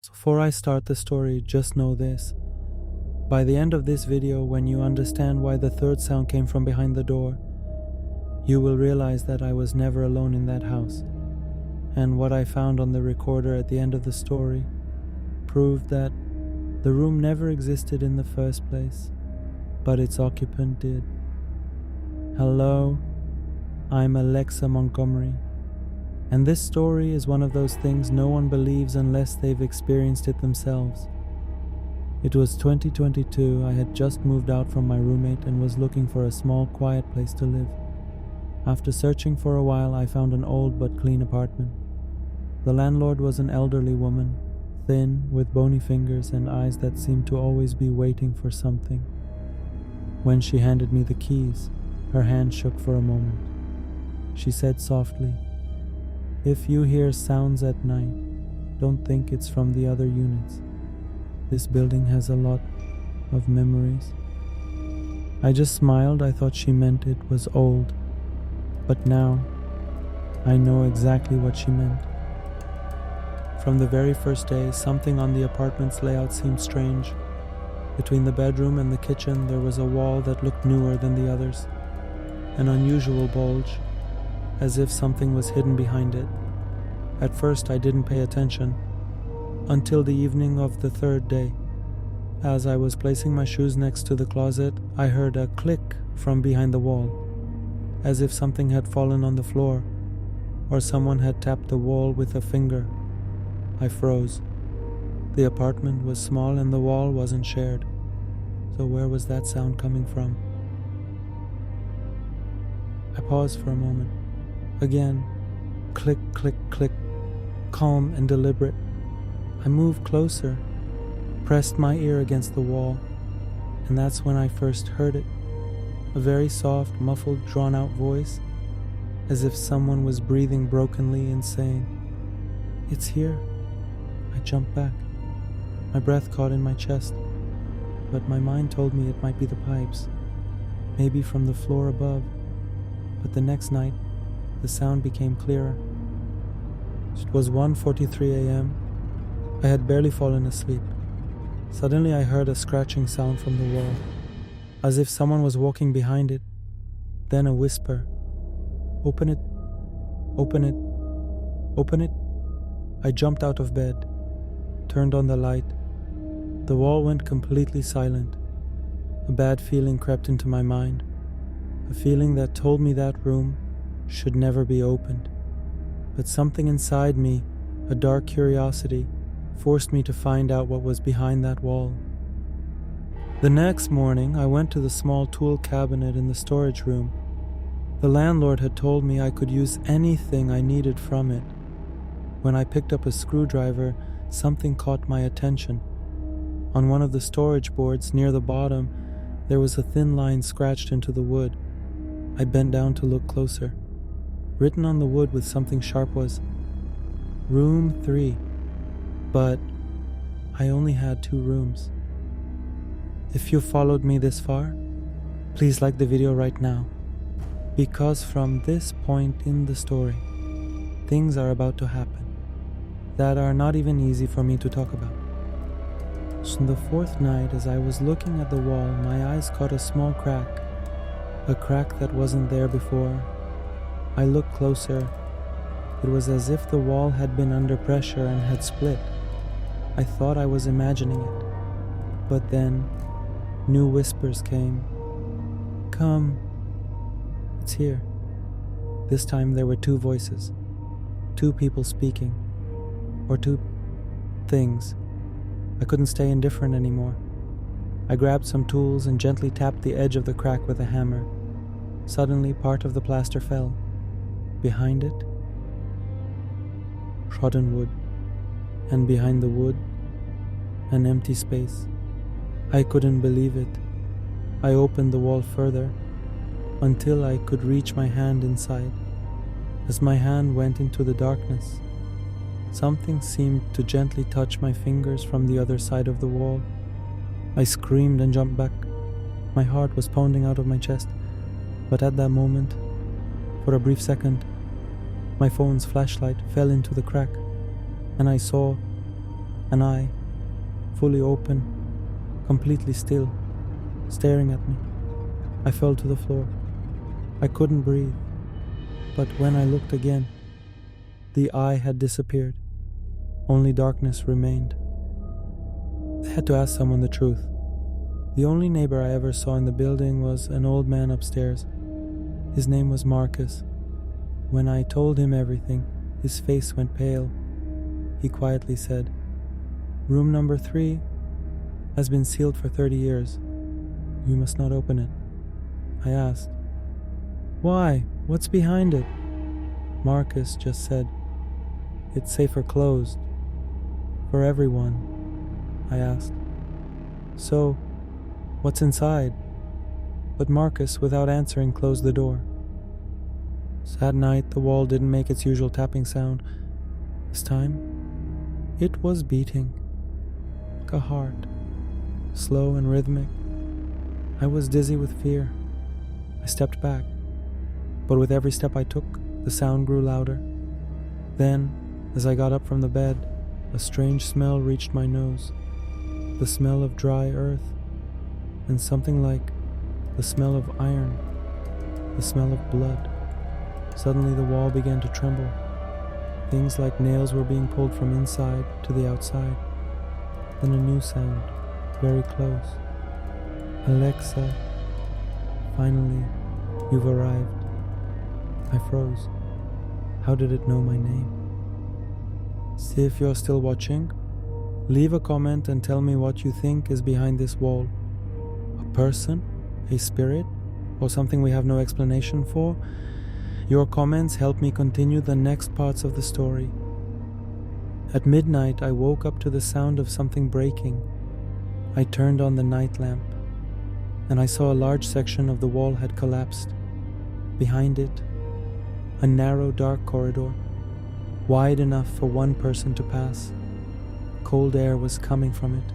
So before I start the story, just know this. By the end of this video, when you understand why the third sound came from behind the door, you will realize that I was never alone in that house. And what I found on the recorder at the end of the story proved that the room never existed in the first place, but its occupant did. Hello, I'm Alexa Montgomery, and this story is one of those things no one believes unless they've experienced it themselves. It was 2022, I had just moved out from my roommate and was looking for a small, quiet place to live. After searching for a while, I found an old but clean apartment. The landlord was an elderly woman, thin, with bony fingers and eyes that seemed to always be waiting for something. When she handed me the keys, her hand shook for a moment. She said softly, "If you hear sounds at night, don't think it's from the other units. This building has a lot of memories." I just smiled. I thought she meant it was old. But now, I know exactly what she meant. From the very first day, something on the apartment's layout seemed strange. Between the bedroom and the kitchen, there was a wall that looked newer than the others. An unusual bulge, as if something was hidden behind it. At first, I didn't pay attention, until the evening of the third day. As I was placing my shoes next to the closet, I heard a click from behind the wall, as if something had fallen on the floor, or someone had tapped the wall with a finger. I froze. The apartment was small and the wall wasn't shared, so where was that sound coming from? I paused for a moment. Again, click, click, click, calm and deliberate. I moved closer, pressed my ear against the wall, and that's when I first heard it. A very soft, muffled, drawn-out voice, as if someone was breathing brokenly and saying, "It's here." I jumped back. My breath caught in my chest, but my mind told me it might be the pipes, maybe from the floor above. But the next night, the sound became clearer. It was 1:43 a.m. I had barely fallen asleep. Suddenly I heard a scratching sound from the wall, as if someone was walking behind it. Then a whisper, "Open it, open it, open it." I jumped out of bed, turned on the light. The wall went completely silent. A bad feeling crept into my mind, a feeling that told me that room should never be opened. But something inside me, a dark curiosity, forced me to find out what was behind that wall. The next morning, I went to the small tool cabinet in the storage room. The landlord had told me I could use anything I needed from it. When I picked up a screwdriver, something caught my attention. On one of the storage boards near the bottom, there was a thin line scratched into the wood. I bent down to look closer. Written on the wood with something sharp was, "Room 3. But I only had 2 rooms. If you followed me this far, please like the video right now, because from this point in the story, things are about to happen that are not even easy for me to talk about. So the 4th night, as I was looking at the wall, my eyes caught a small crack, a crack that wasn't there before. I looked closer. It was as if the wall had been under pressure and had split. I thought I was imagining it, but then new whispers came. "Come, it's here." This time there were 2 voices, 2 people speaking, or 2 things. I couldn't stay indifferent anymore. I grabbed some tools and gently tapped the edge of the crack with a hammer. Suddenly, part of the plaster fell. Behind it, trodden wood, and behind the wood, an empty space. I couldn't believe it. I opened the wall further, until I could reach my hand inside. As my hand went into the darkness, something seemed to gently touch my fingers from the other side of the wall. I screamed and jumped back. My heart was pounding out of my chest, but at that moment, for a brief second, my phone's flashlight fell into the crack, and I saw an eye, fully open, completely still, staring at me. I fell to the floor. I couldn't breathe, but when I looked again, the eye had disappeared. Only darkness remained. I had to ask someone the truth. The only neighbor I ever saw in the building was an old man upstairs. His name was Marcus. When I told him everything, his face went pale. He quietly said, "Room number 3 has been sealed for 30 years. You must not open it." I asked, "Why? What's behind it?" Marcus just said, "It's safer closed." "For everyone?" I asked. "So, what's inside?" But Marcus, without answering, closed the door. That night, the wall didn't make its usual tapping sound. This time, it was beating, like a heart, slow and rhythmic. I was dizzy with fear. I stepped back, but with every step I took, the sound grew louder. Then, as I got up from the bed, a strange smell reached my nose, the smell of dry earth, and something like the smell of iron, the smell of blood. Suddenly the wall began to tremble. Things like nails were being pulled from inside to the outside. Then a new sound, very close. "Alexa, finally, you've arrived." I froze. How did it know my name? See if you're still watching. Leave a comment and tell me what you think is behind this wall. A person? A spirit? Or something we have no explanation for? Your comments help me continue the next parts of the story. At midnight, I woke up to the sound of something breaking. I turned on the night lamp, and I saw a large section of the wall had collapsed. Behind it, a narrow, dark corridor, wide enough for one person to pass. Cold air was coming from it,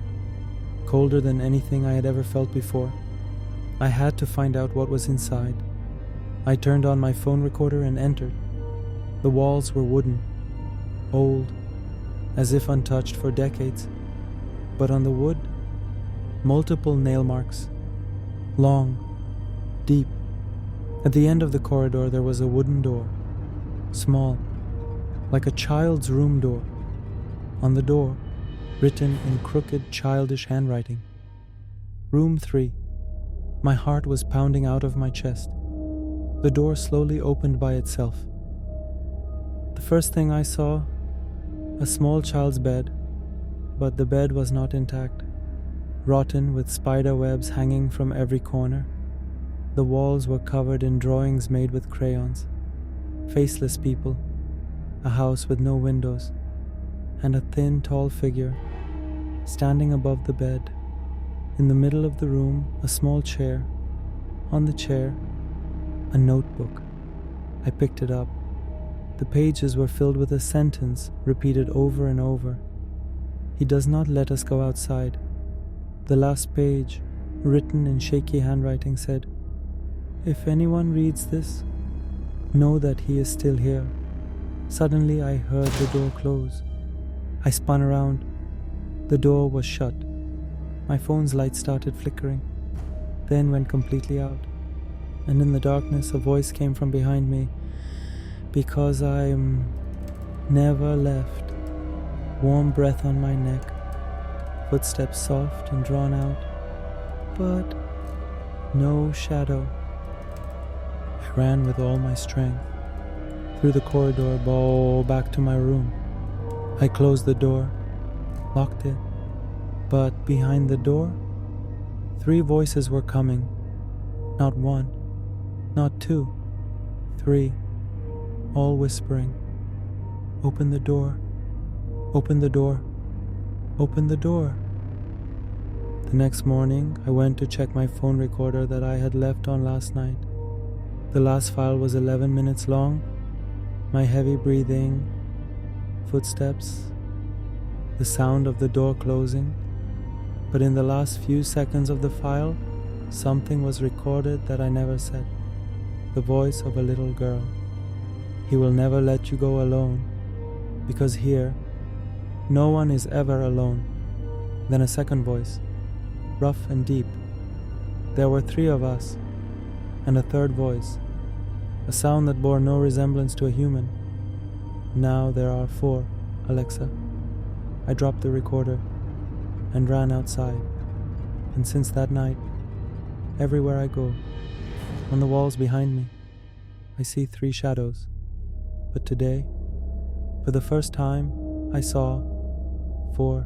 colder than anything I had ever felt before. I had to find out what was inside. I turned on my phone recorder and entered. The walls were wooden, old, as if untouched for decades. But on the wood, multiple nail marks, long, deep. At the end of the corridor there was a wooden door, small, like a child's room door. On the door, written in crooked, childish handwriting, "Room 3." My heart was pounding out of my chest. The door slowly opened by itself. The first thing I saw, a small child's bed, but the bed was not intact, rotten with spider webs hanging from every corner. The walls were covered in drawings made with crayons, faceless people, a house with no windows, and a thin, tall figure standing above the bed. In the middle of the room, a small chair. On the chair, a notebook. I picked it up. The pages were filled with a sentence repeated over and over. "He does not let us go outside." The last page, written in shaky handwriting, said, "If anyone reads this, know that he is still here." Suddenly I heard the door close. I spun around. The door was shut. My phone's light started flickering, then went completely out. And in the darkness a voice came from behind me. "Because I'm never left." Warm breath on my neck, footsteps soft and drawn out, but no shadow. I ran with all my strength, through the corridor, back to my room. I closed the door, locked it, but behind the door, 3 voices were coming. Not 1, not 2, 3, all whispering, "Open the door, open the door, open the door." The next morning, I went to check my phone recorder that I had left on last night. The last file was 11 minutes long. My heavy breathing, footsteps, the sound of the door closing. But in the last few seconds of the file, something was recorded that I never said. The voice of a little girl. "He will never let you go alone, because here No one is ever alone. Then a second voice, rough and deep. There were 3 of us, and a third voice, a sound that bore no resemblance to a human. Now there are 4, Alexa. I dropped the recorder and ran outside, and since that night, everywhere I go, on the walls behind me, I see 3 shadows. But today, for the first time, I saw 4